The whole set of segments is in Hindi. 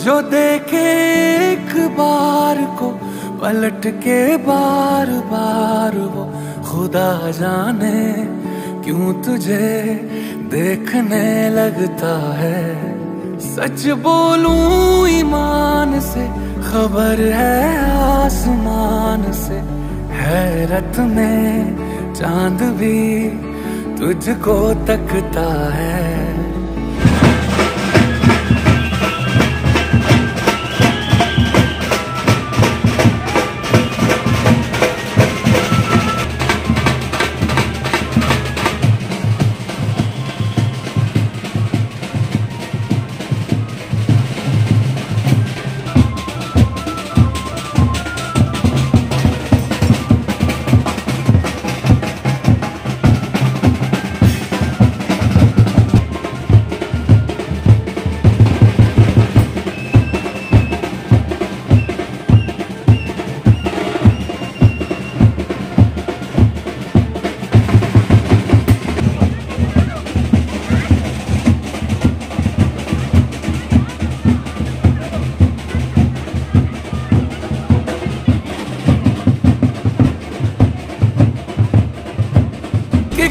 जो देखे एक बार को पलट के बार बार वो, खुदा जाने क्यों तुझे देखने लगता है। सच बोलूं ईमान से, खबर है आसमान से, हैरत में चांद भी तुझको तकता है।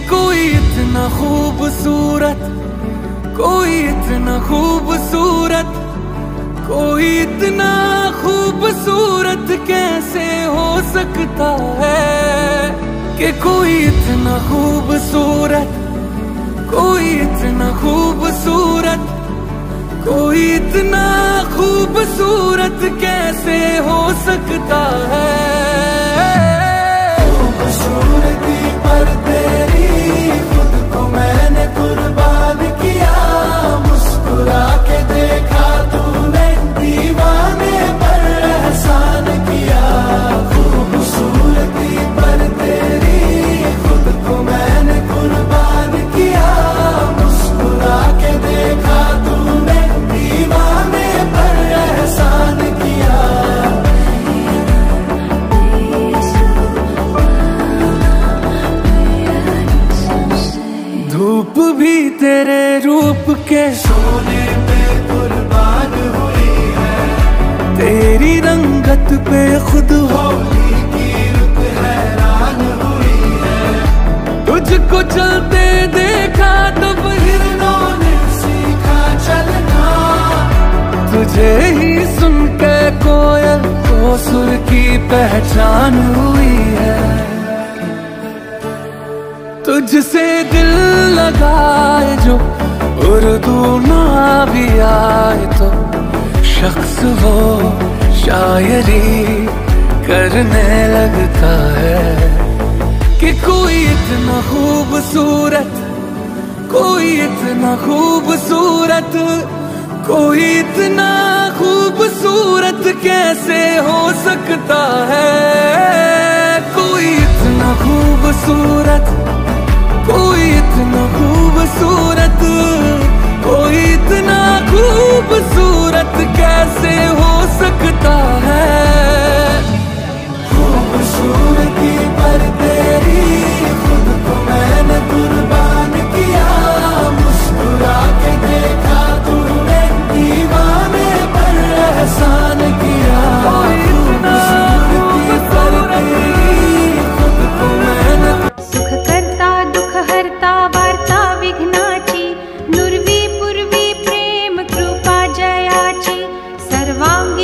कोई इतना खूबसूरत, कोई इतना खूबसूरत, कोई इतना खूबसूरत कैसे हो सकता है। कि कोई इतना खूबसूरत, कोई इतना खूबसूरत, कोई इतना खूबसूरत कैसे हो सकता है। खूबसूरती पर तेरी खुद को मैंने कुर्बान किया, मुस्कुरा के देखा तूने, दीवाने पर एहसान किया। खूबसूरती पर तेरी खुद को मैंने कुर्बान किया, मुस्कुरा के देखा तूने, दीवाने पर एहसान किया। धूप भी तेरे रूप के सोने पे कुर्बान हुई है, तेरी रंगत पे खुद होली की रुत हैरान हुई है। तुझको चलते देखा तब हिरणों ने सीखा चलना, तुझे ही सुन के कोयल को सुर की पहचान हुई है। तुझसे दिल लगाए जो उर्दू ना भी आए तो, शख्स वो शायरी करने लगता है। कि कोई इतना खूबसूरत, कोई इतना खूबसूरत, कोई इतना खूबसूरत कैसे हो सकता है। कोई इतना खूबसूरत, कोई इतना खूबसूरत, कोई इतना खूबसूरत कैसे हो सकता है। खूबसूरती पर तेरी खुद को मैंने कुर्बान किया, मुस्कुरा के देखा तूने, दीवाने पर एहसान किया। खूबसूरती पर तेरी खुद को मैंने सुख करता दुख हरता वार्ता विघ्नाची, नुरवी पूर्वी प्रेम कृपा जयाची, सर्वांग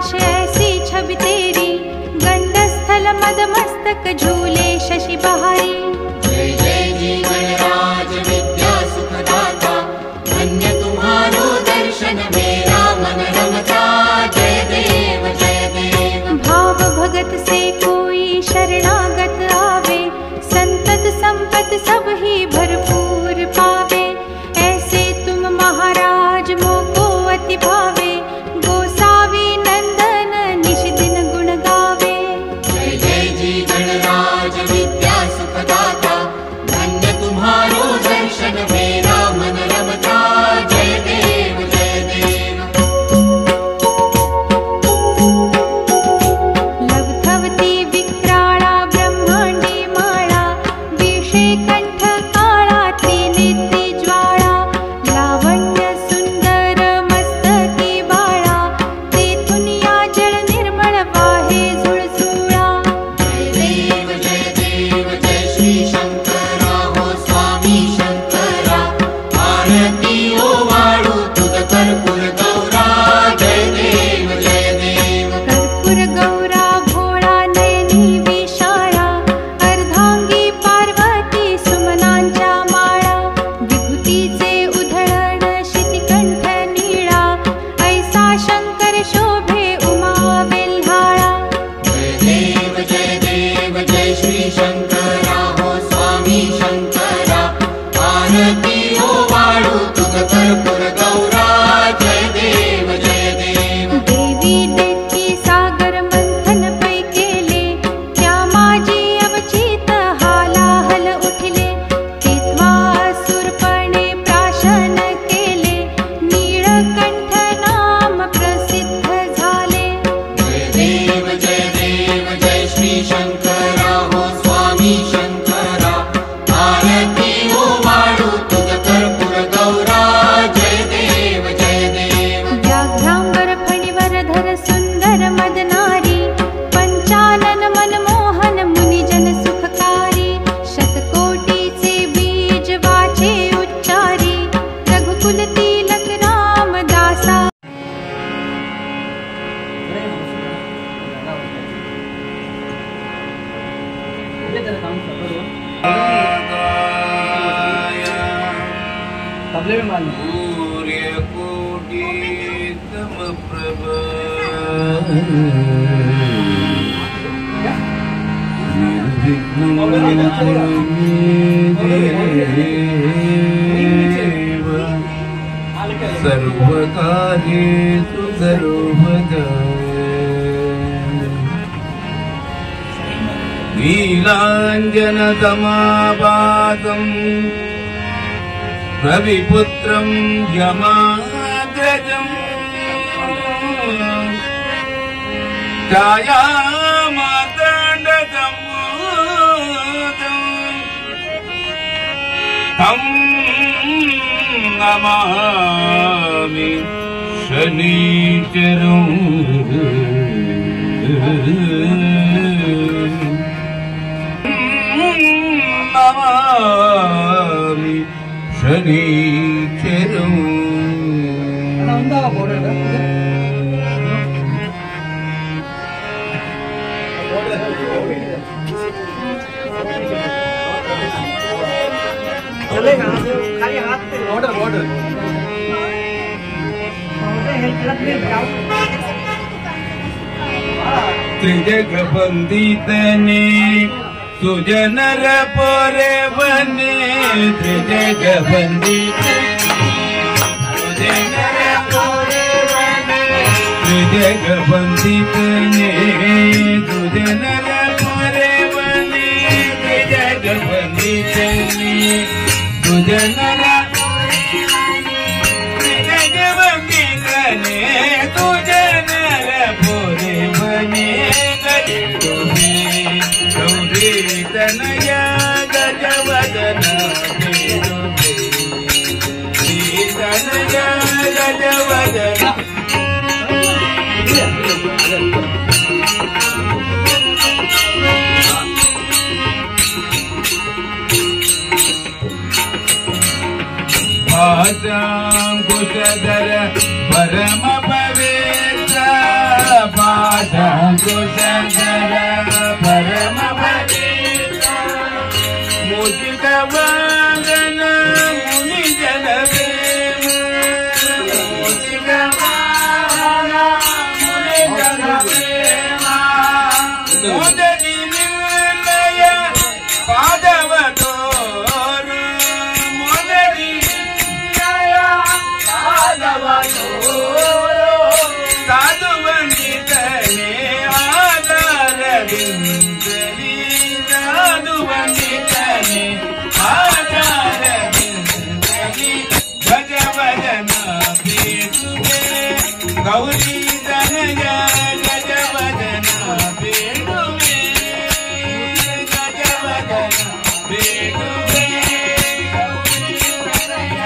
आकाश ऐसी छवि तेरी, गंडस्थल मदमस्तक झूले शशि बहारी। जय जय जी गणराज विद्या सुखदाता, धन्य तुम्हारो दर्शन मेरा मन रमता। जय देव जय देव। भाव भगत से कोई शरणागत आवे, संतत संपत सब ही भरपूर पावे। ऐसे तुम महाराज मोको अति भावे, गोसावी नंदन निश दिन गुण गावे। जय जय जी गणराज विद्या सुखदाता, धन्य तुम्हारो दर्शन मेरा मन रमता। जय देव जय देव। लवथवती विक्राळा ब्रह्मांडी माळा, विषे कंठ काळा त्रिनेत्री ज्वाळा। लावण्य सुंदर मस्तकी बाळा, तेथून या जल निर्मळ वाहे झुळझुळा। जय देव जय श्री शंकरा हो स्वामी शंकरा, आरती ओवाळू तुझ कर्पूर गौरा। जय देव जय देव। कर्पूर गौरा भोळा नयनी विशाळा, अर्धांगी पार्वती सुमनांच्या माळा। विभूतीचे उधळण शितिकंठ नीळा, ऐसा शंकर शोभे उमा वेल्हाळा। जय देव जय श्री शंकरा हो स्वामी शंकरा, आरती ओवाळू तुझ कर्पूर गौरा। जय देव जय देव। देवी देती सागर मंथन पै केले, त्या माझी अवचित हालाहल उठले। तेव्हा असुरपणे प्राशन केले, नीळकंठ नाम प्रसिद्ध झाले। जय देव जय श्री शंकरा हो स्वामी शंकरा, आरती ओवाळू तुझ कर्पूर गौरा। जय देव जय देव। व्याघ्रांबर फणीवरधर सुंदर मदनारी, पंचानन मनमोहन मुनिजन सुखकारी। शतकोटीचे बीज वाचे उच्चारी, रघुकुल तिलक रामदासा। तबले में मान सूर्य कोटि समप्रभ, सर्वकार्येषु सर्वदा। नीलाञ्जनतमाभासं रविपुत्रं यमाग्रजं, छायामार्ताण्डसम्भूतं तं नमामि शनिचरं। नमामि शनिचरं। चलेगा खाली हाथ पे बॉर्डर बॉर्डर त्रिजगवंदितने सुजनर पोरे बने, त्रिजगवंदितने सुजनर पोरे बने, त्रिजगवंदितने सुजनर पोरे बने, त्रिजगवंदितने सुजनर त्रिजगवंदितने सुजनर पोरे बने। गौरी तनया गजवदन तनया गजवदन। भाषांकुशधर परम पवित्र, कुशंकर परम भजित मुदित वदन मुनि जन प्रेम मुदित वदन मुनि जन प्रेम मुदति निर्लय पादव तोर मुदति निर्लय पादव तोर साधु वंदित ने आदर बिंदली साधु वंदित ने आदर बिंदली भज भजन पेटुगे गौरी धनय गज भजन पेटुगे गज भजन पेटुगे गौरी धनय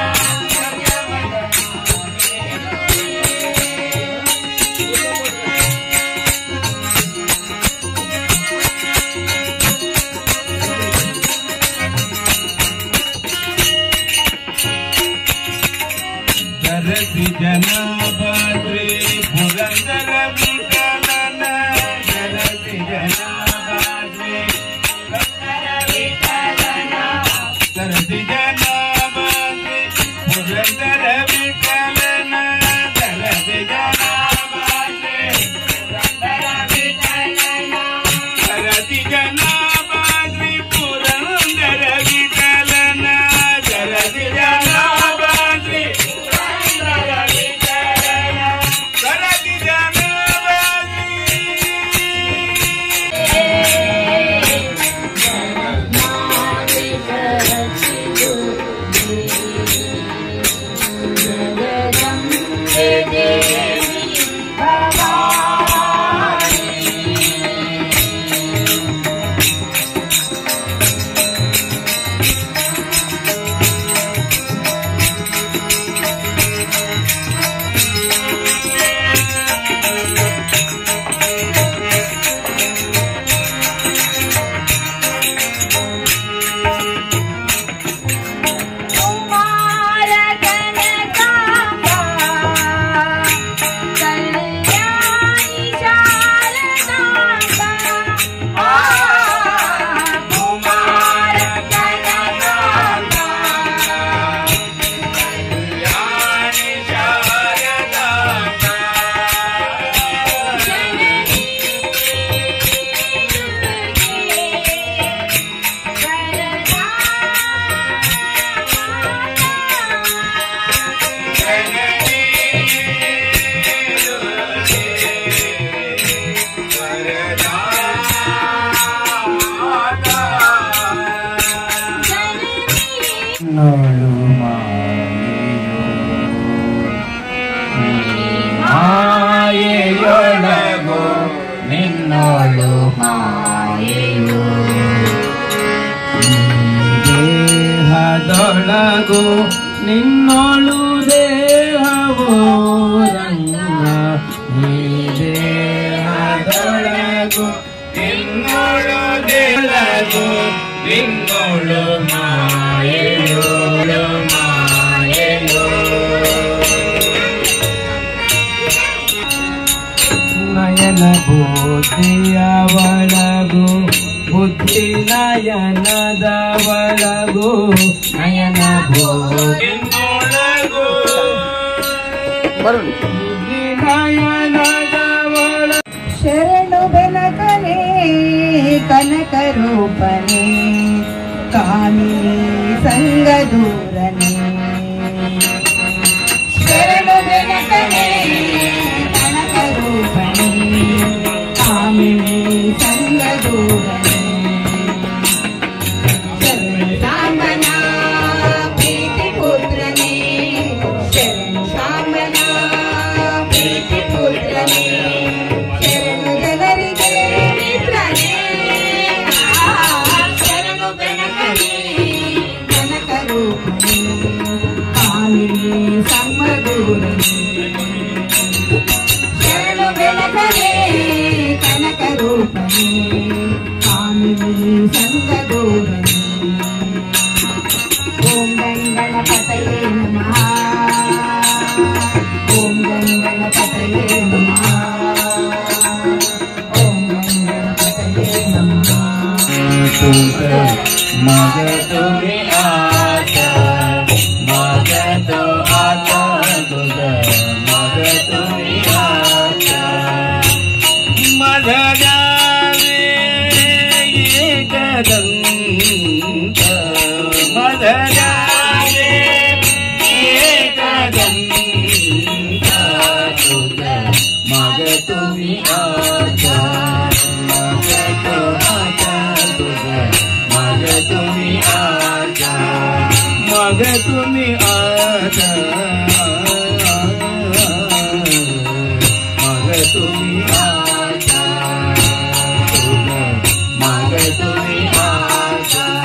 गज सरसी जनाबाद्री पुरंदर विठलन सरसी जनाबाद्री पुरंदर विठलन सरसी जनाबाद्री पुरंदर विठलन सरसी जनाबाद्री पुरंदर विठलन सरसी जनाबाद्री पुरंदर विठलन सरसी जनाबाद्री ಮಾಯೆಯೊಳಗು ನಿನ್ನೋಳು ಮಾಯೆಯು ದೇಹದೊಳಗು ನಿನ್ನೋಳು ದೇಹವೋ ರಂಗ ನೀ ದೇಹದೊಳಗು ನಿನ್ನೋಳು ದೇಹದೊಳಗು ನಿನ್ನೋಳು ಮಾಯೆಯೋಳು ಮಾಯೆಯೋ ನಯನ ಬುದ್ಧಿಯ ಒಳಗು ಬುದ್ಧಿ ನಯನದ ಒಳಗು ನಯನ ಬುದ್ಧಿನೊಳಗು ಬುದ್ಧಿ ನಯನದ ಒಳ ಶರಣು ಬೆನಕನೇ ಕನಕ ರೂಪನೇ ಕಾಮಿನಿ ಸಂಗ ದೂರನೇ ಶರಣು ಬೆನಕನೇ ಕನಕ ರೂಪನೇ ಕಾಮಿನಿ ಸಂಗ ದೂರನೇ ಶರಣು ಸಾಂಬನ ಪ್ರೀತಿ ಪುತ್ರನೇ ಶರಣು ಸಾಂಬನ ಪ್ರೀತಿ ಪುತ್ರನೇ ಶರಣು ಜನರಿಗೆ ಮಿತ್ರನೇ ಶರಣು ಬೆನಕನೇ ಕನಕ ರೂಪನೇ ಕಾಮಿನಿ ಸಂಗ ದೂರನೇ ಶರಣು ಬೆನಕನೇ ಕನಕ ರೂಪನೇ ಕಾಮಿನಿ ಸಂಗ ದೂರನೇ ಓಂ ಗಣಪತಯೇ ನಮಃ ಓಂ ಗಣಪತಯೇ ನಮಃ आता मागतो आता तुझं माग तुम्ही आता माग तुम्ही आता माग तुम्ही आता तुझं माग तुम्ही आता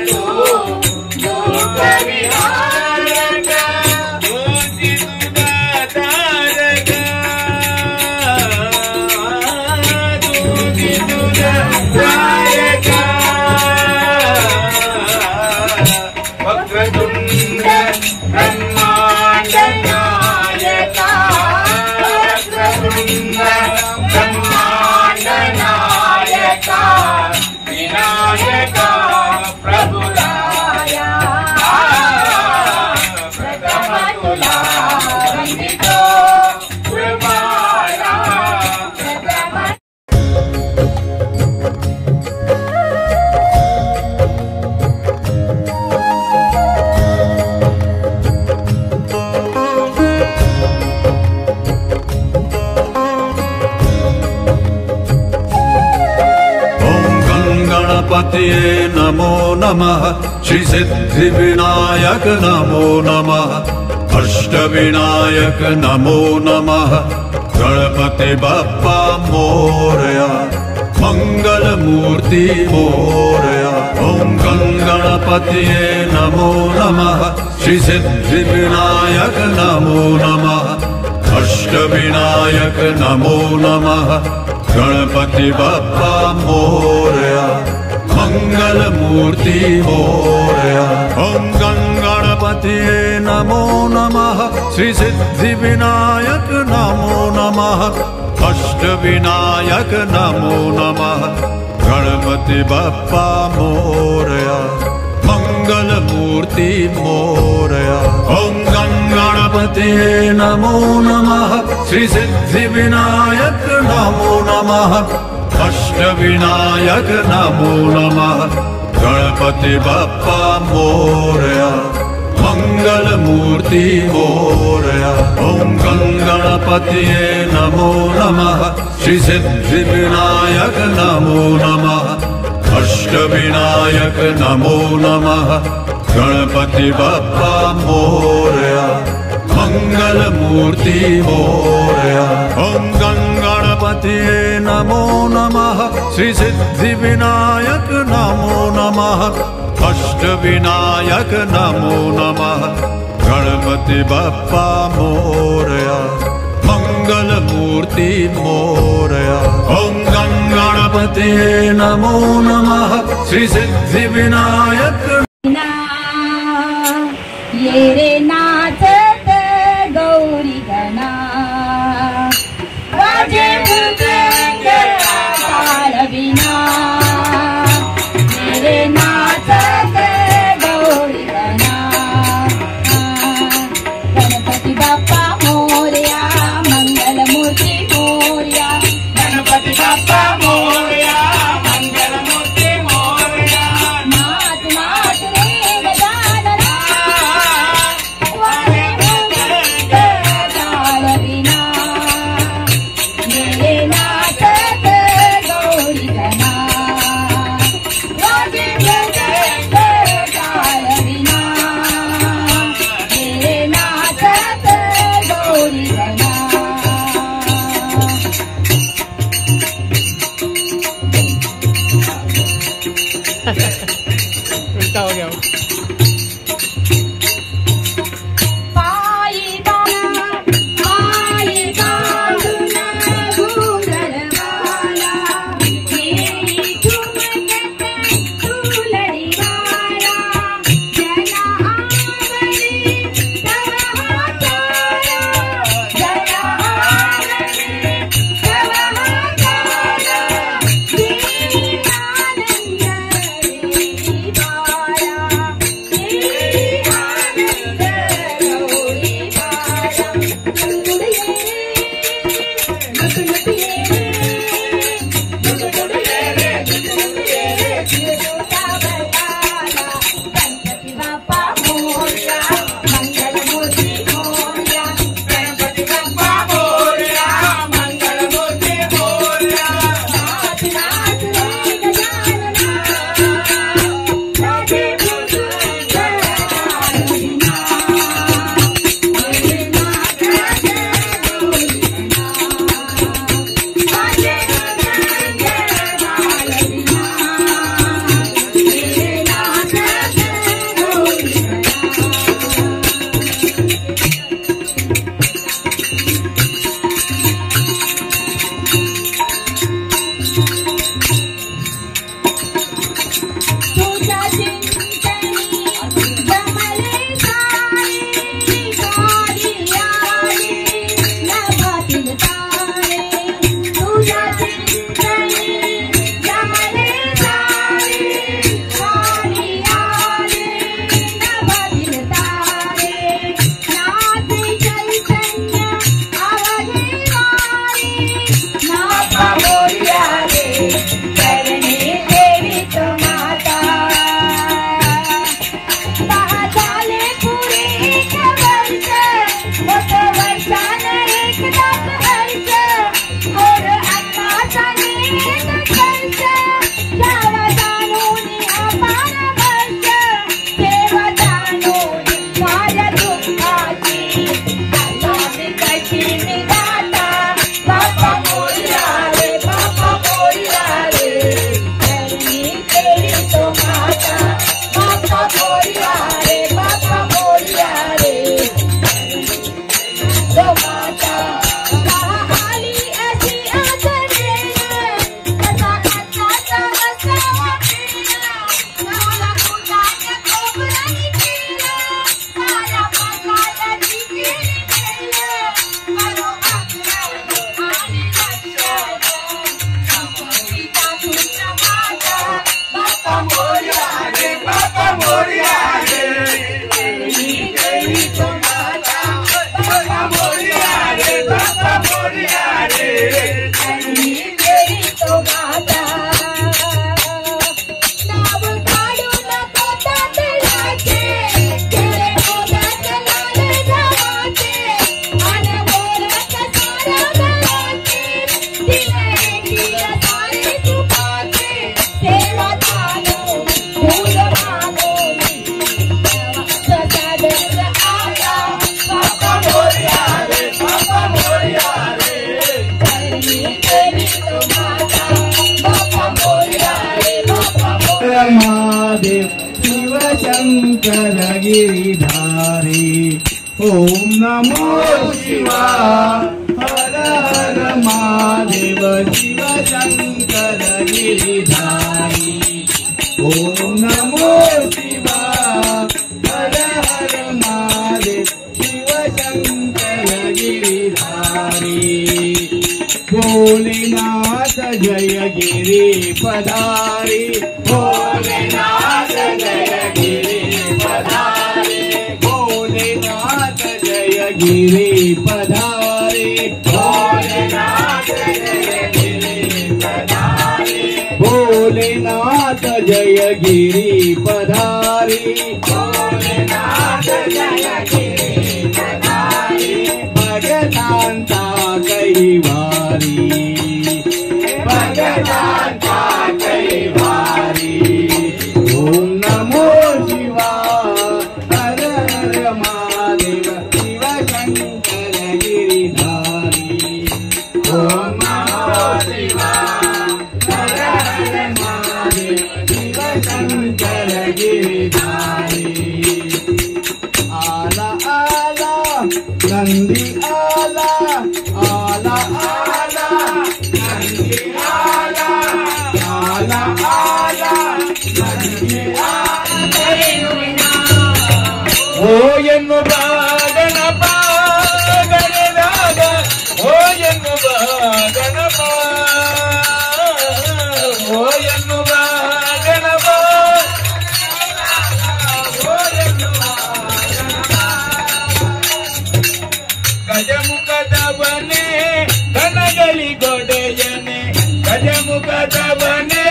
तू दुख विहारक ज्योति दुदातारक ज्योति दुदातारक वक्रतुंड ब्रह्मांड नायका वक्रतुंड ब्रह्मांड नायका विनायका प्रभुराया प्रथम तुला वंदितो कृपाला प्रथम गणपतये नमो नमः श्री सिद्धिविनायक नमो नमः अष्टविनायक नमो नमः गणपति बप्पा मोरया मंगल मूर्ति मोरया ओम गणपतये नमो नमः श्री सिद्धिविनायक नमो नमः अष्टविनायक नमो नमः गणपति बप्पा मोरया मंगल मूर्ति मोरया ओम गणपतये नमो नमः श्री सिद्धि विनायक नमो नमः अष्टविनायक नमो नमः गणपति बप्पा मोरया मंगल मूर्ति मोरया ओम गणपतये नमो नमः श्री सिद्धि विनायक नमो नमः अष्टविनायक नमो नमः गणपति बप्पा मोरया मंगल मूर्ति मोरया ओम गणपतये नमो नमः श्री सिद्धि विनायक नमो नमः अष्टविनायक नमो नमः गणपति बप्पा मोरया मंगल मूर्ति मोरया ओम गणपतये नमो नमः श्री सिद्धि विनायक नमो नमः अष्टविनायक नमो नमः गणपति बप्पा मोरया मंगल मूर्ति मोरया ओम गणपतये नमो नमः श्री सिद्धि विनायक ये रे नाचत गौरी गणा वाजे मृदंग ताल विना ये रे नाचत गौरी गणा गणपति बाप्पा मोरया मंगल मूर्ति मोरया गणपति बप्पा मोरया मंगल मूर्ति मोरया नाच नाच रे गजानना वाजे मृदंग ताल विना मेरे नाचत गौरी गणा वाजे मृदंग ताल विना मेरे नाचत गौरी गणा उल्टा हो गया पाई बांधना घूंघर वाला मेरी झुमकत चूलड़ी वाला जना आवड़ी तव हाथारा जना आवड़ी तव हाथारा दीनानंद रे बाला महादेव शिवशंकर गिरिधारी ओम नमो शिवाय हर हर महादेव शिवशंकर गिरिधारी ओम नमो शिवाय हर हर महादेव शिवशंकर गिरिधारी भोलेनाथ जय गिरि पधारी भोलेनाथ जय गिरि पधारी भोलेनाथ जय गिरि पधारी भोलेनाथ जय गिरि पधारी भोलेनाथ जय गिरि पधारी भोलेनाथ जय गिरि पधारी भगतांता कैवारी भगतांता कैवारी ओम नमो शिवाय हर हर महादेव शिवशंकर गिरिधारी ओम नमो शिवाय हर हर महादेव शिवशंकर गिरिधारी आला आला नंदी आला आला आला नंदी आला आला आला नंदी आला ओ ಎನ್ನು ಗಣಪ ಗಣರಾಗ ಓ ಎನ್ನು ಗಣಪ ಓ ಎನ್ನು ಗಣಪ ಗಜಮುಖದವನೇ ಘನಗಳಿಗೊಡೆಯನೆ ಗಜಮುಖದವನೇ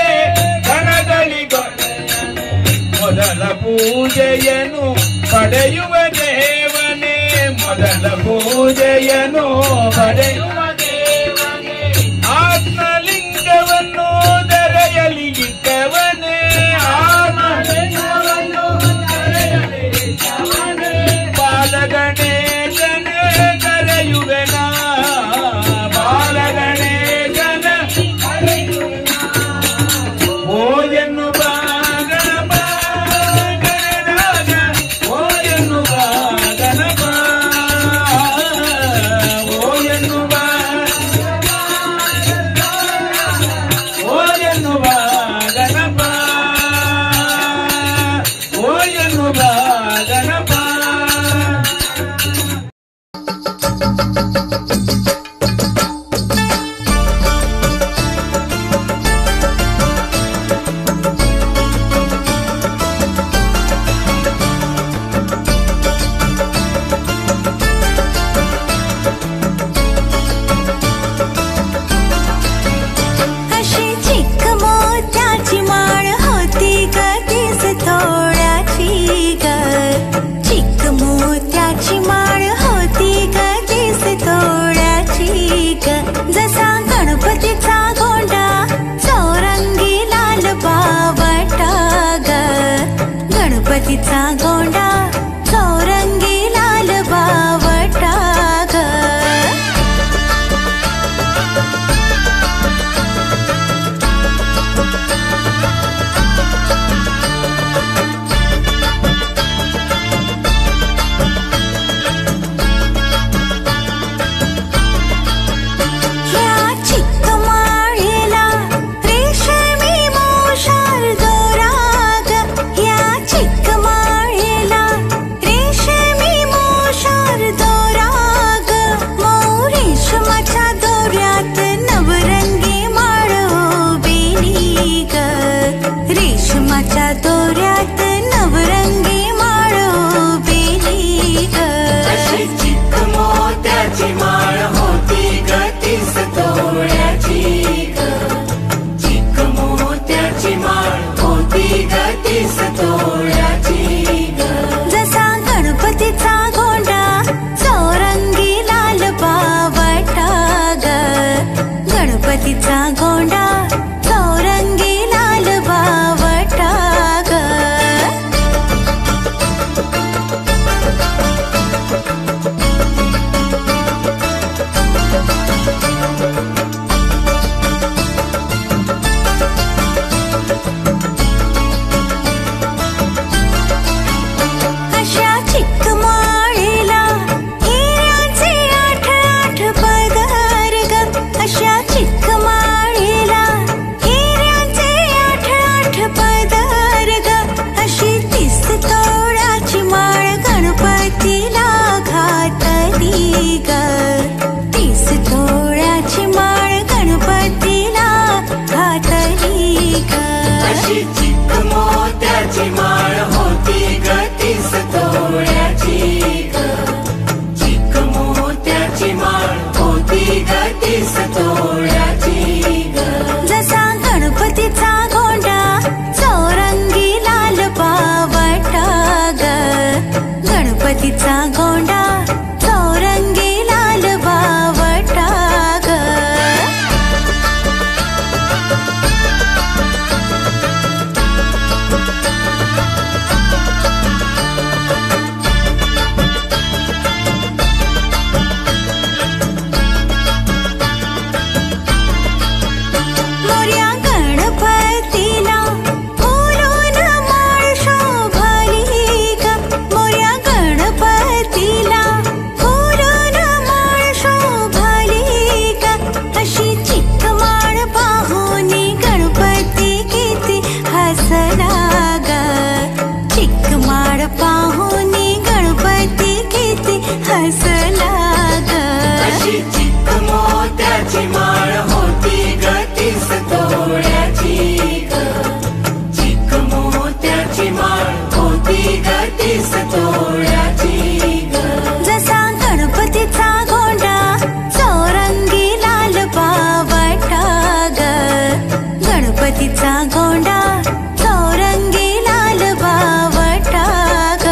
ಘನಗಳಿಗೊಡೆಯನೆ ಮೊದಲ ಪೂಜೆಯನ್ನು ಪಡೆಯುವ ದೇವನೇ ಮೊದಲ ಪೂಜೆಯನ್ನು ಪಡೆಯುವ ದೇವನೇ ಆತ್ಮಲಿಂಗವನ್ನು ದರೆಯಲಿ ಇಟ್ಟವನೇ ಆತ್ಮಲಿಂಗವನ್ನು ದರೆಯಲಿ ಇಟ್ಟವನೇ ಬಾಲಗಣೇಶನ ಕರೆಯುವೆನ ಬಾಲಗಣೇಶನ ಓ ಎನ್ನುವ ಗಣಪ ಗಣರಾಜ ಓ ಎನ್ನುವ ಗಣಪ ಓ ಎನ್ನುವ ಓ ಎನ್ನುವ ಗಣಪ ಓ ಎನ್ನುವ ಗಣಪ अशी चिक मोत्याची माळ होती ग तीस तोळ्याची ग चिक मोत्याची माळ होती ग तीस तोळ्याची ग जसा गणपतीचा गोंडा चौरंगी लाल बावटा ग गणपतीचा गोंडा चौरंगी लाल बावटा ग ह्या चिक माळेला रेशमी मोशार दोरा ग ह्या चिक माळेला रेशमी मोशार दोरा ग मऊ रेशमाच्या दोऱ्यात नवरंगी माळ उभेली ग रेशमाच्या दोऱ्यात नवरंगी माळ उभेली ग अशी चिक मोत्याची माळ होती ग तीस तोळ्याची ग चिक मोत्याची माळ होती ग तीस तोळ्याची ग जसा गणपतीचा गोंडा चौरंगी लाल बावटा ग गणपतीचा गोंडा चौरंगी लाल बावटा ग अशी चिक मोत्याची माळ होती ग 30 तोळ्याची ग. चिक मोत्याची माळ होती ग 30 तोळ्याची ग. जसा गणपतीचा गोंडा चौरंगी लाल पावटा ग. गणपतीचा गोंडा चौरंगी लाल बावटा ग. मोरया गणपतीला फुलून माळ शोभली ग. मोरया गणपतीला फुलून माळ शोभली ग. अशी चिक माळ पाहून गणपती किती हसला ग. चिक माळ पाहून गणपती किती हसला ग. अशी चिक मोत्याची माळ होती ग 30 तोळ्याची ग. चिक मोत्याची माळ होती ग 30 तोळ्याची ग. जसा गणपतीचा गोंडा चौरंगी लाल पावटा ग. गणपतीचा गोंडा चौरंगी लाल बावटा ग.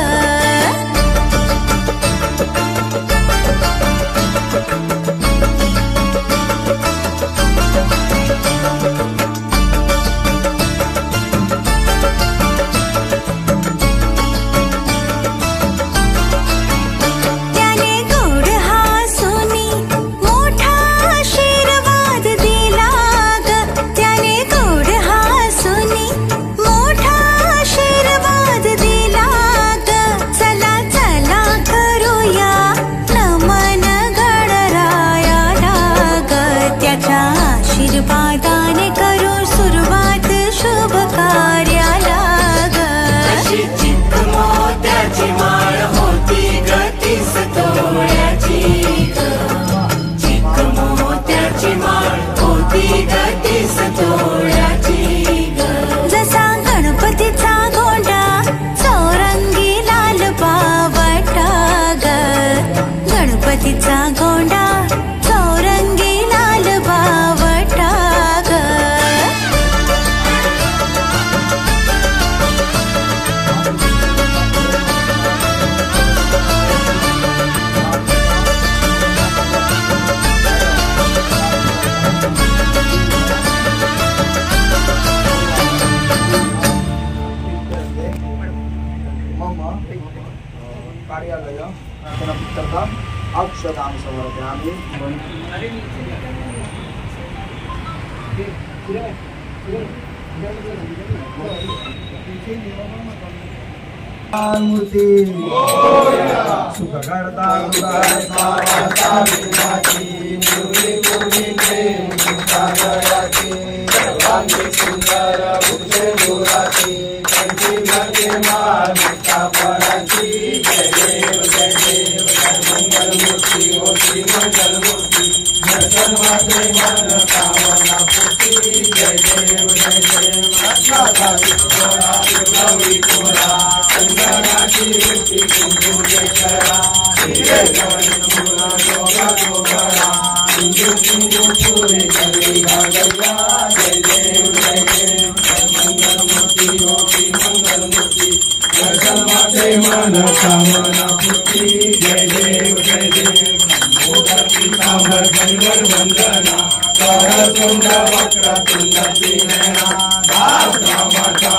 त्याने गोड हसूनी मोठा आशीर्वाद दिला ग. त्याने गोड हसूनी मोठा आशीर्वाद दिला ग. चला चला करूया नमन गणरायाला ग. त्याच्या आशीर्वादाने करू सुरुवात शुभ कार्याला ग. अशी चिक मोत्याची माळ होती ग 30 तोळ्याची ग. चिक मोत्याची माळ होती ग 30 तोळ्याची ग. जसा गणपतीचा गोंडा चौरंगी लाल पावटा ग. गणपतीचा गोंडा चौरंगी लाल बावटा ग. मम कार्यालय पुस्तकम् अक्षदां समर्पयामि. मूर्ति सुखकर्ता गुणार्ता विनाशी मूर्ति पूजिते मुक्तागयाची सर्वांगी सुंदर वृक्षे गोराची कंठी मध्ये माता पराची. जय देव जय देव जय मंगल मूर्ति होती मंगल मूर्ति दर्शन माते मन कामना पूर्ति. जय देव जय देव रत्नाधारी कोरा गौरी कोरा अंगनाची वृत्ति कुंभू जय करा. हिरे गवन मूला योगा गोबरा कुंजू कुंजू पूरे चली भागया. जय देव जय देव जय मंगल मूर्ति होती मंगल मूर्ति दर्शन माते मन कामना पूर्ति. जय देव जय देव मोदक पीतांबर गंगर वंदना करतुंड वक्रतुंड दीनना दास रामाचा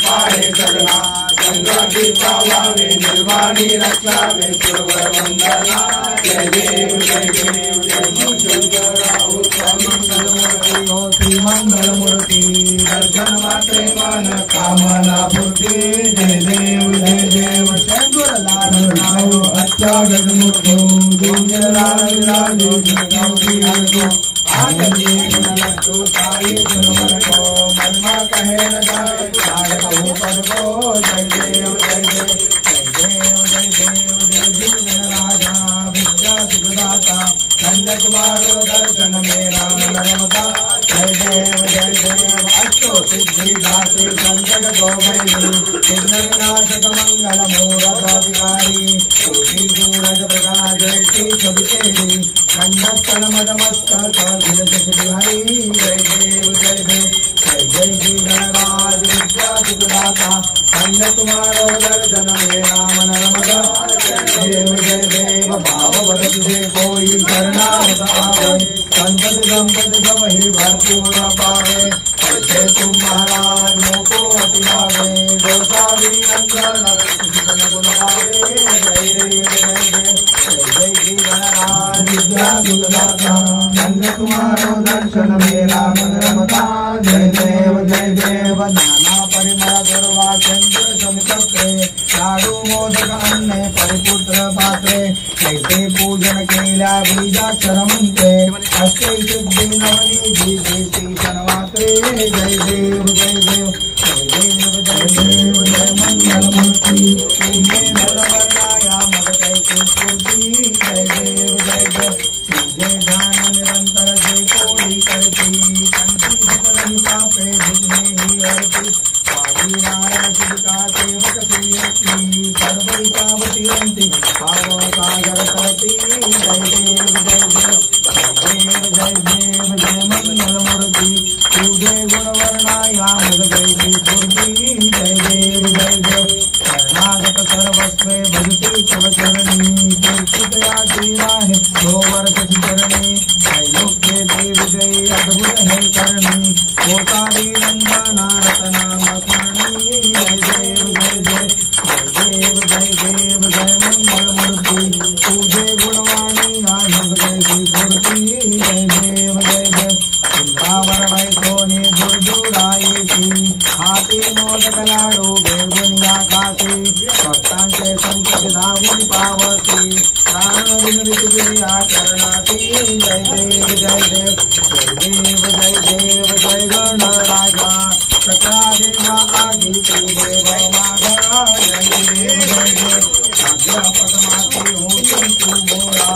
पाहे सगना. संगती पावावे निर्वाणी रक्षावे सुरवर वंदना. जय देव जय देव जय शंकरा उत्तम मंगलमूर्ति हो श्रीमंगल मूर्ति दर्शन मात्रे मन कामना पूर्ति. जय देव जय देव शंकर लाल अच्छा गजमुखो दुर्जय लाल गौरी हरको आनंदी गुणलतो साई सुनवर को मनमा कहे न जाए सार को पर को. जय देव जय देव जय देव जय देव जय देव राजा विद्या सुखदाता नंद कुमारो दर्शन मेरा नरमता. जय देव अष्टो सिद्धि दाते विघ्नविनाशक मंगल मूरताधिकारी कोटि सूरज प्रकाश जयति सवितेरी कंठस्थल मदमस्तक बिहारी जय देव जय देव जय जय श्री गणराज विद्या सुखदाता अन्य तुम्हारो दर्शन मेरा मन रमदा जय देव भाव बद तुझे कोई शरणागत आवे संपद संपद सब ही भरपूर पावे ऐसे तुम महाराज मोको अति भावे दोषादि नंदन गुण पावे जय देव जय देव जय जय श्री गणराज विद्या सुखदाता अन्य तुम्हारो दर्शन मेरा मन रमदा जय देव नाना परिमल गौरवा चंद्र समितत्रे लाडू मोदक अन्ने परिपुत्र पात्रे कैसे पूजन केल्या बीजाक्षर मंत्रे अष्टै सिद्धि नवनिधि देशी शनवात्रे जय देव जय देव जय देव जय देव जय मंगल मूर्ति तुमे नरवर्णाया मद कैसे स्फूर्ति जय देव जय देव तुझे ध्यान निरंतर जय कोई करती कंठी सकल पापे विघ्ने ही हरती नारायण शिविका सेवक श्रीयत्री सर्वैतावतीरन्ति भावसागर करती जय देव जय देव जय देव जय मंगलमूर्ति तुझे गुणवर्णाया मुद कैसी स्फूर्ति जय देव शरणागत सर्वस्वे भजते तव चरणी कीर्तितया श्रीराहे दो वर्ष चरणी त्रैलोक्य देव जय अद्भुत है करणी कोटारी नंदना रतनाम जय देव जय मंगल मूर्ति तुझे गुणवाणी आनंद कैसी स्फूर्ति जय देव वृंदावन वैकोने दुर्दुरायेसी हाथी मोदक लाडू बेगुनिया खाती भक्तांचे संकट धावून पावती प्राण विनृतिया करणाती जय देव जय गणराजा सकला देवा आदि देव मागा जय देव पदमाती होती तू मोरा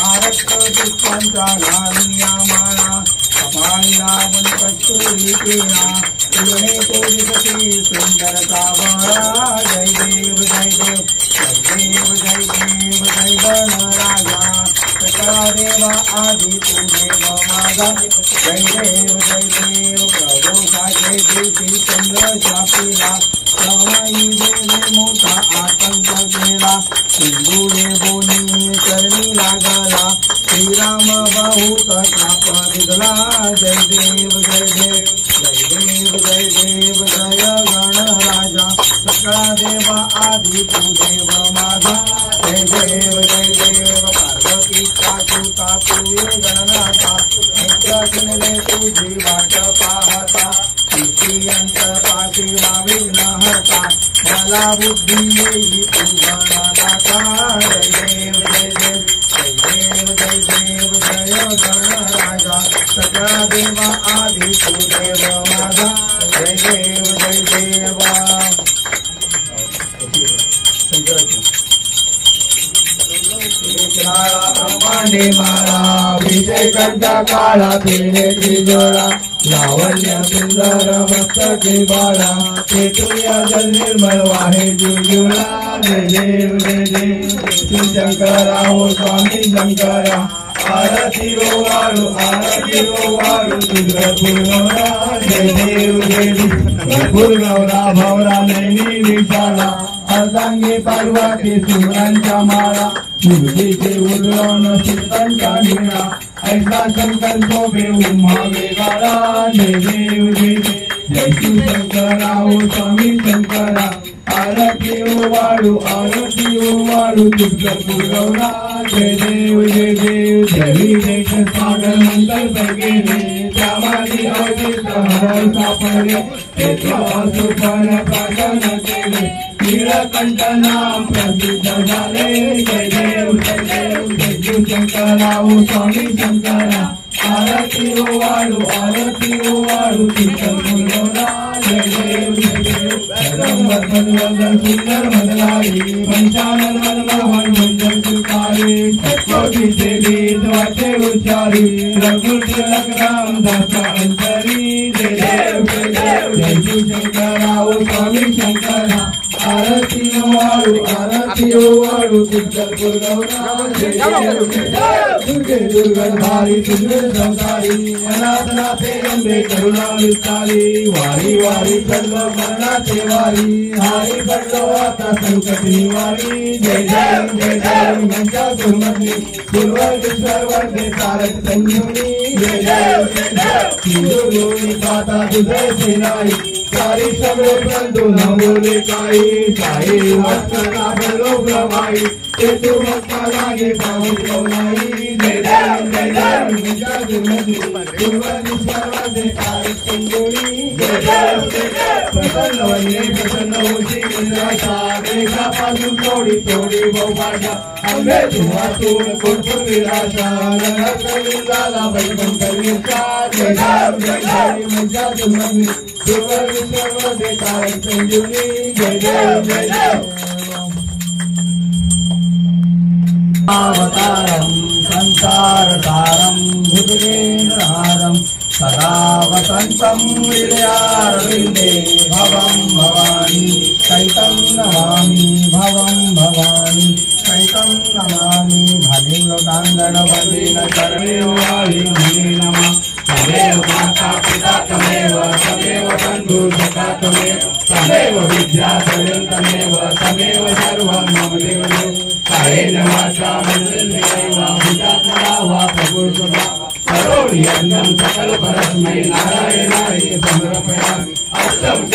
आरक्त पुष्पांचा घालिया माळा कपाळीला वन कस्तुरी केला तुलने तोरिसती सुंदर सावळा जय देव जय गणराजा सकला देवा आदि तू देव मागा जय देव प्रभू साचे प्रीती चंद्र शापीला प्रवाही देवे मोठा आतंक केला सिंधुने बोनी चरणी लागला श्रीराम बहुत ताप दिगला जय देव जय गणराजा सकला देवा आदि तू देव माझा जय देव पार्वती काटूता तू ये गणनाथा मित्र सुनले तुझी वाट पाहता अंत पाठी विघ्न हरता मला बुद्धी येई तू गणनाथा जय देव जय गणराजा सकला देवा आदि तू देव माझा जय देव ब्रह्मांडे मारा विजय कंठा काळा पिणे त्रिजोळा लावण्य सुंदर मस्तके बाळा पेटूया जल निर्मळ वाहे जुळजुळा जय देव शंकरा हो स्वामी शंकरा आरती वाळू तुझं पुरवरा जय देव पुरवरा भावरा नैनी विशाला अर्धांगी पार्वती सुरांच्या माळा मुलगीचे उद्रवण शीतांच्या ढिळा ऐसा संकल्प बेऊन महावेगाळा जय देव जय शिवशंकरा हो स्वामी शंकरा आरती वाळू तुझं पुरवरा जय देव जय सागर मंगल सगळे त्यामादी अवधीत हर सापडले सुपन प्रकरण केले नीलकंठ नाम प्रसिद्ध झाले जय देव शिवशंकरा हो स्वामी शंकरा आरती वाळू तुझं पुरवरा जय देव सुंदर मदलाई पंचानन मनमोहन मंजन सुकारी कोटी देवी द्वाचे उच्चारी रघुतिलक राम दास अंतरी जय देव जय शिवशंकरा गावो स्वामी शंकरा आरती वाळू आरती वाळू तुझ्यापूर गौरा दुर्गे दुर्गधारी तुझे संसारी अनाथनाथे अंबे करुणा विस्तारी वारी वारी सर्व मरणाचे वारी हारी पडलो आता संकट निवारी जय जय जय जय मंचा दुर्मती दुर्वर्गेश्वर वंदे तारक संजीवनी जय जय जय जय सिंधुलोनी पाता तुझे सेनाई सारी सगळे बंधू न बोले काही काही वस्त्र बोलो प्रभाई ते तू भक्ता लागे पाहून नाही जय जय जय जय मंचा दुर्मती दुर्वर्गेश्वर वंदे तारक संजीवनी जय जय जय जय प्रसन्न वन्य प्रसन्न होशी इंद्राचा देशापासून थोडी थोडी बहुभाषा अंबे तुझा तून कोणपूर विलासा नगरला वैकुंठ विचार जय जय जय जय मंचा दुर्मती दुर्वर्गेश्वर वंदे तारक संजीवनी जय जय जय जय अवतारं संसारसारं भुजगेन्द्रहारं सदा वसन्तं हृदयारविन्दे भवं भवानी चैतं नमामि भवं भवानी चैतं नमामि भलिङ्गकाङ्गणवदेन सर्वेव वायुमहे नमः तमेव माता पिता तमेव तमेव बन्धु सखा तमेव तमेव विद्याधरं तमेव तमेव सर्वं मम देवदेव कायेन वाचा मनसेनैव हुतात्मना वा प्रभुर्सुता करोमि यज्ञं सकल परस्मै नारायणाय समर्पयामि अष्टम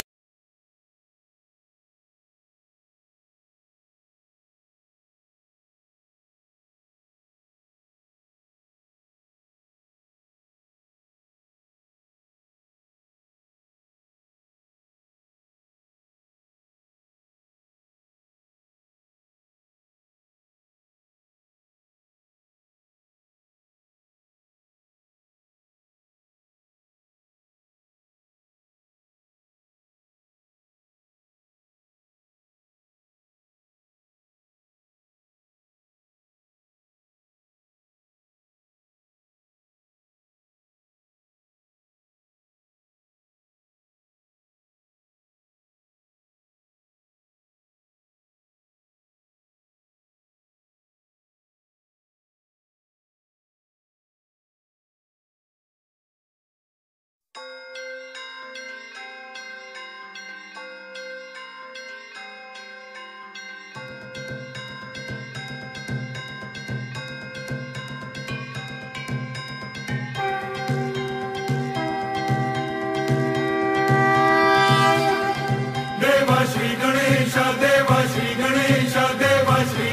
श्री गणेश देवा श्री गणेश देवा श्री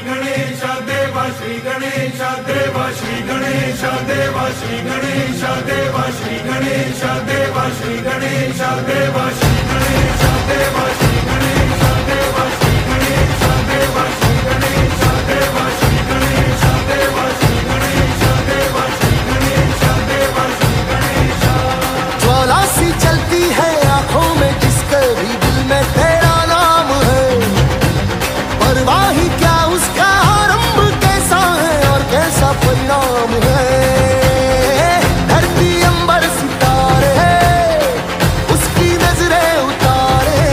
गणेश देवा श्री गणेश देवा श्री गणेश देवा श्री गणेश देवा श्री गणेश देवा श्री गणेश देवा श्री गणेश देवा श्री गणेश देवा श्री गणेश देवा श्री गणेश देवा श्री गणेश। ज्वाला सी चलती है आंखों में जिसके भी दिल में तेरा नाम है, परवाह ही क्या उसका आरंभ कैसा है और कैसा परिणाम है। धरती अंबर सितारे उसकी नजरें उतारे,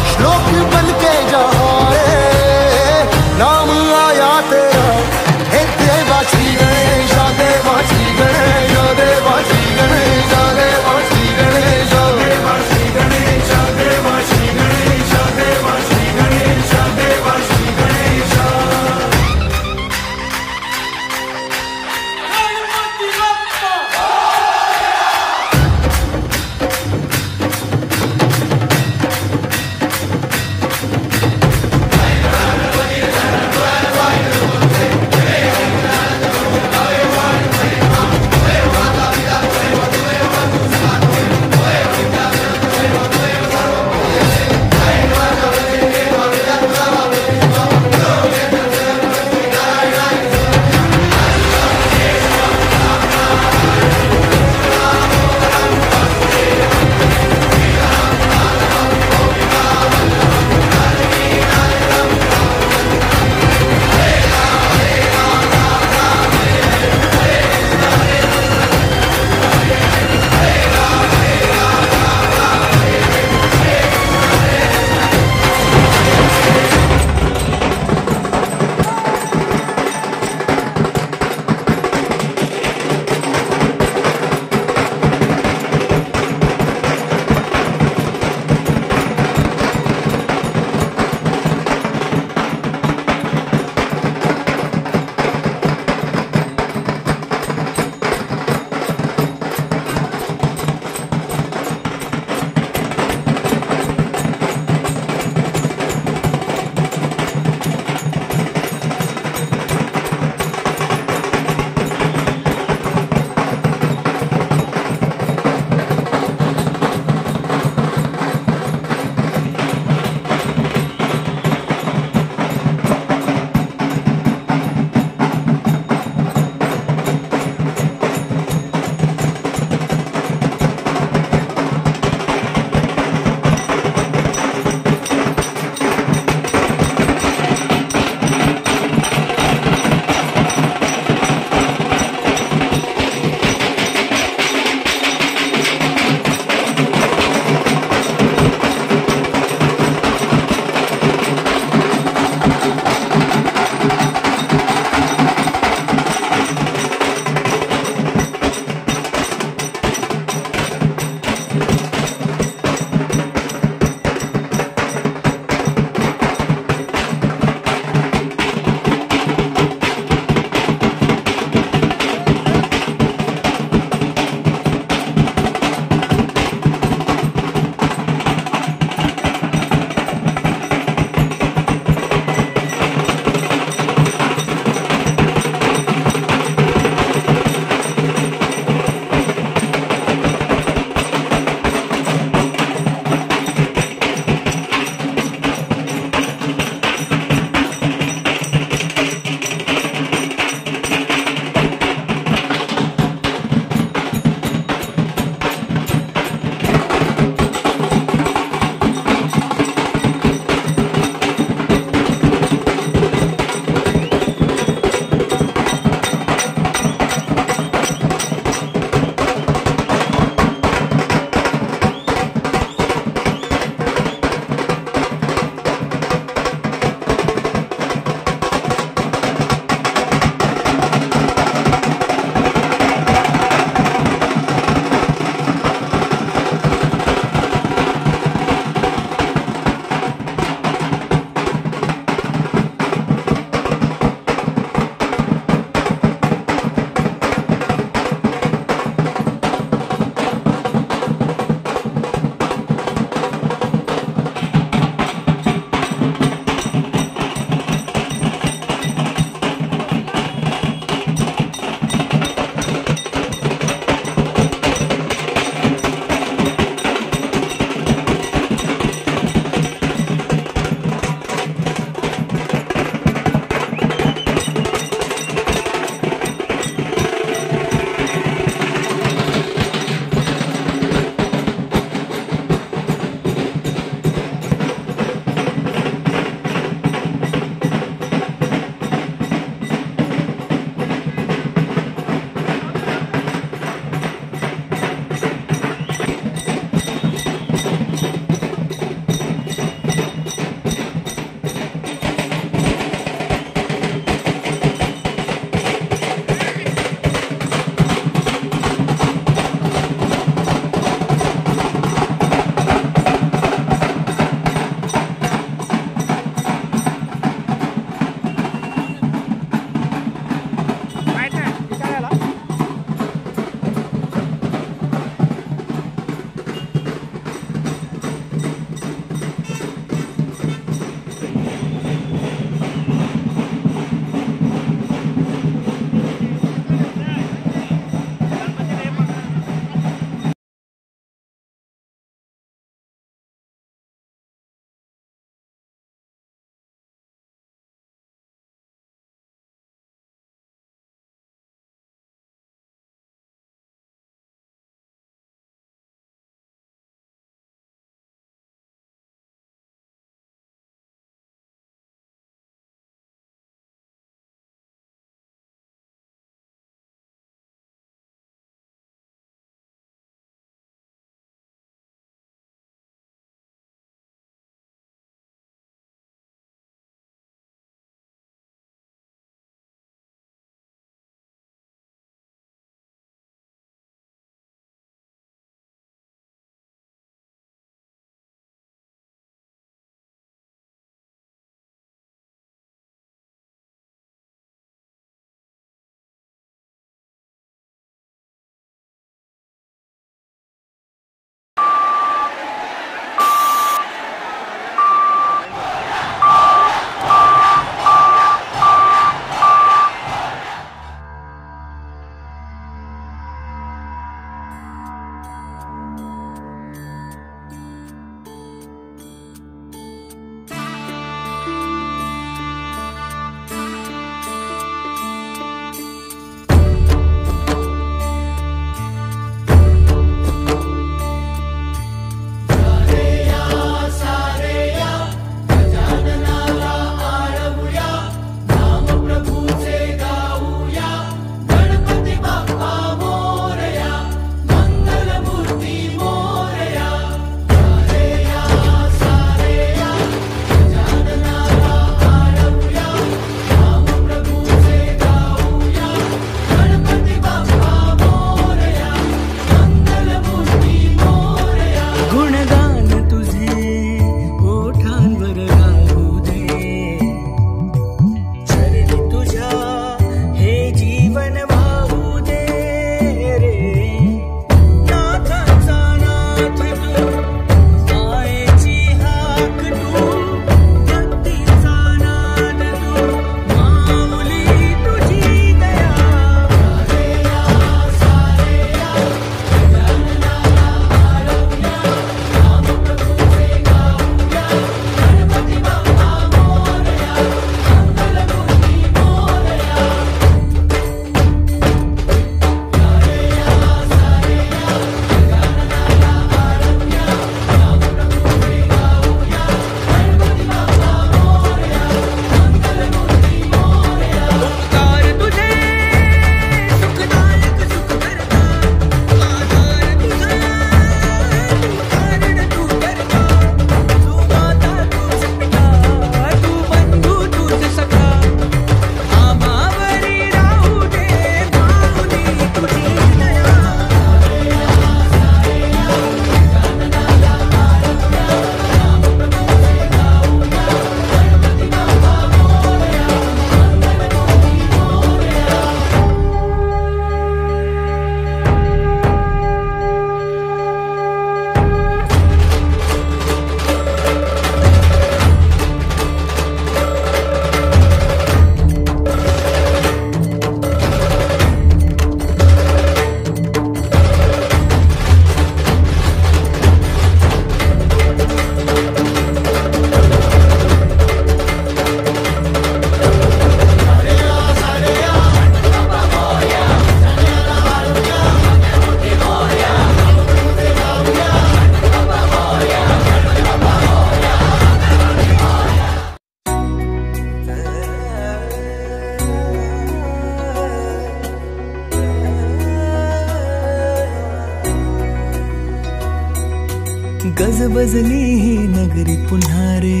गजबजली ही नगरी पुन्हा रे,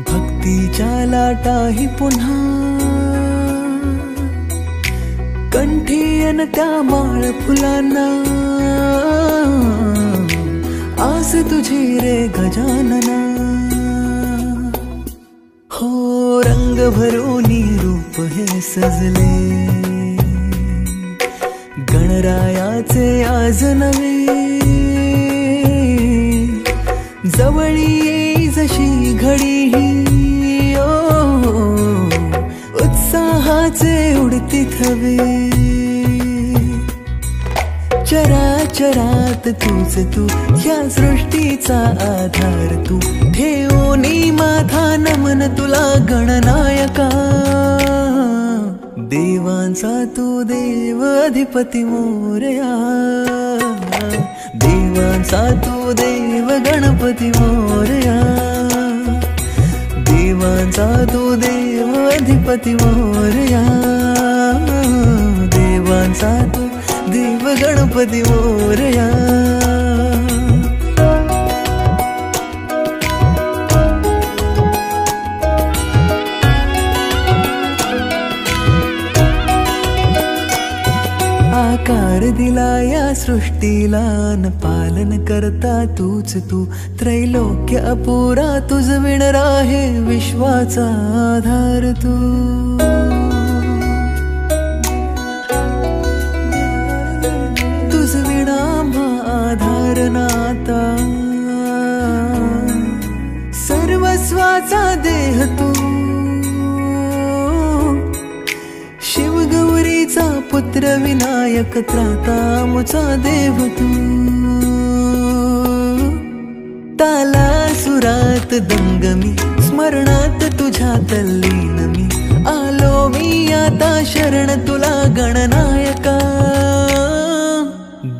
भक्तीच्या लाटाही पुन्हा, कंठी अन त्या माळ फुलांना, आस तुझी रे गजानना. हो रंग भरोनी रूप हे सजले, गणरायाचे आज नवे, जवळी येई जशी घडी ही, उत्साहाचे उडती थवे. चराचरात तूच तू, या सृष्टीचा आधार तू, ठेवोनी माझा नमन तुला गणनायका. देवांचा तू देव अधिपती मोरया, देवांचा तू देव गणपती मोरया, देवांचा तू देव अधिपती मोरया, देवांचा तू देव गणपती मोरया. आकार दिला या सृष्टीला न पालन करता तूच तू, त्रैलोक्य अपुरा तुझ विण राहे विश्वाचा आधार तू. तुझ विणा आधार नाता, सर्वस्वाचा देह तू, शिवगौरीचा पुत्र विनायक त्राता मुचा देव तू. ताला सुरात दंगमी, स्मरणात तुझ्या तल्लीन मी, आलो मी आता शरण तुला गणनायका.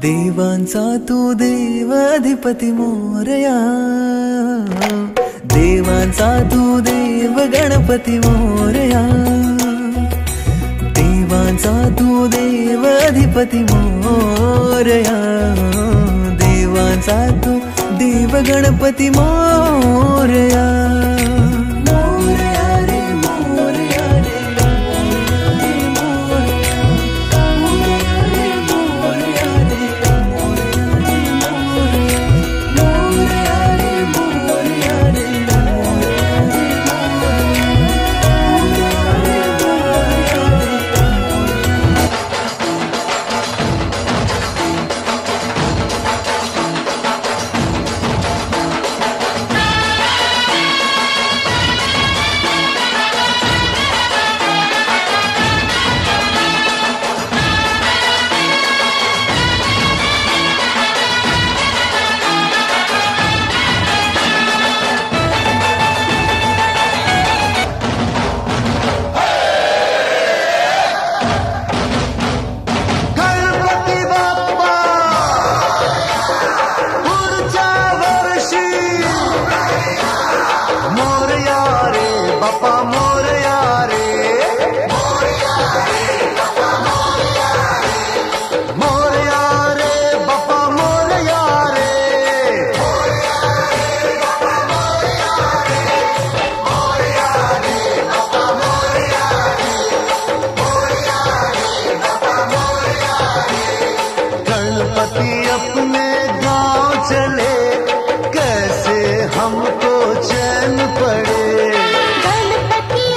देवांचा तू देव अधिपती मोरया, देवांचा तू देव गणपती मोरया, देवांचा तू देव अधिपती मोरया, देवांचा तू देव गणपती मोरया. मोरया रे मोरया रे, मोरया रे मोरया रे, मोरया रे मोरया रे. हमको चैन पड़े, गणपति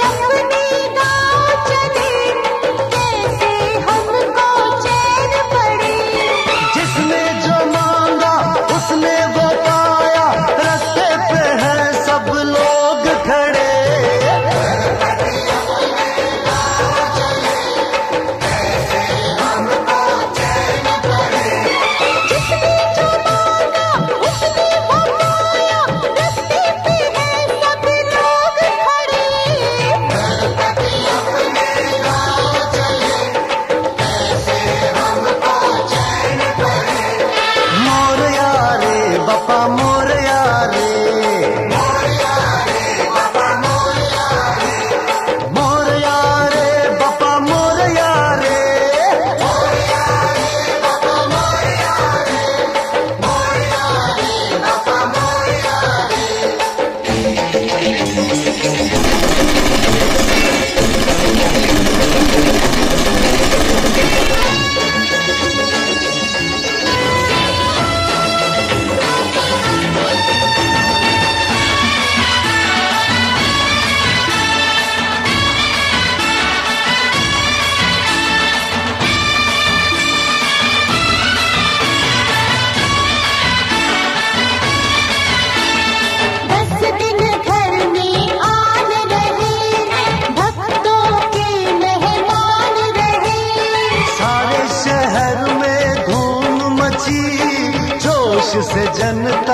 जनता